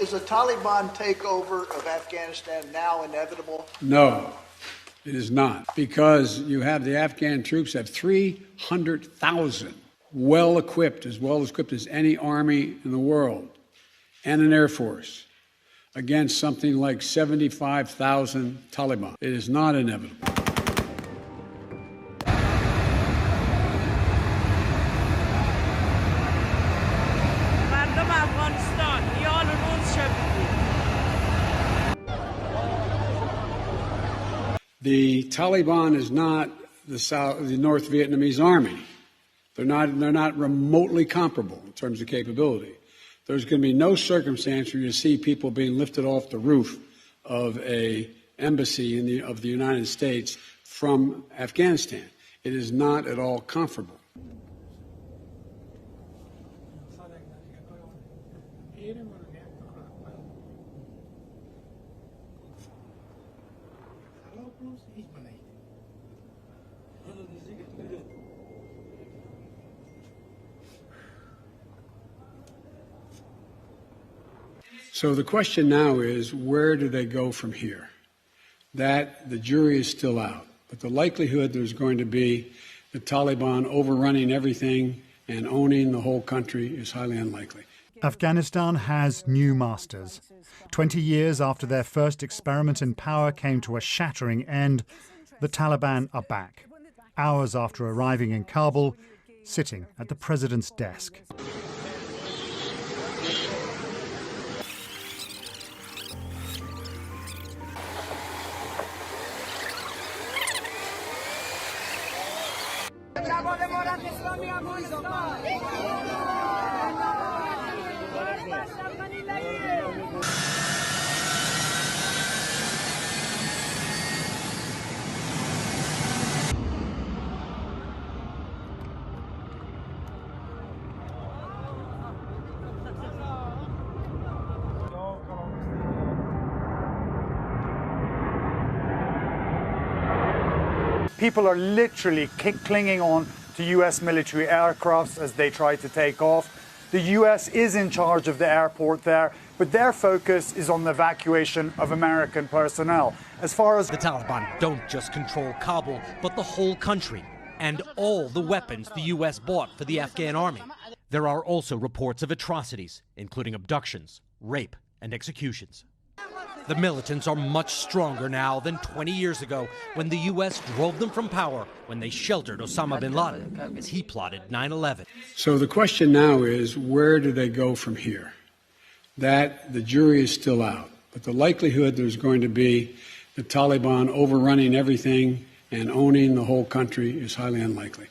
Is the Taliban takeover of Afghanistan now inevitable? No, it is not, because you have the Afghan troops have 300,000 well-equipped as any army in the world, and an air force against something like 75,000 Taliban. It is not inevitable. مردم افغانستان یال روز شب The Taliban is not the North Vietnamese army. They're not remotely comparable in terms of capability. There's going to be no circumstance where you see people being lifted off the roof of an embassy of the United States from Afghanistan. It is not at all comparable. So the question now is, where do they go from here? That the jury is still out. But the likelihood there's going to be the Taliban overrunning everything and owning the whole country is highly unlikely. Afghanistan has new masters. 20 years after their first experiment in power came to a shattering end, the Taliban are back. Hours after arriving in Kabul, sitting at the president's desk. People are literally clinging on to US military aircrafts as they try to take off. The US is in charge of the airport there, but their focus is on the evacuation of American personnel. As far as the Taliban don't just control Kabul, but the whole country and all the weapons the US bought for the Afghan army. There are also reports of atrocities, including abductions, rape, and executions. The militants are much stronger now than 20 years ago when the U.S. drove them from power when they sheltered Osama bin Laden as he plotted 9/11. So the question now is, where do they go from here? That the jury is still out. But the likelihood there's going to be the Taliban overrunning everything and owning the whole country is highly unlikely.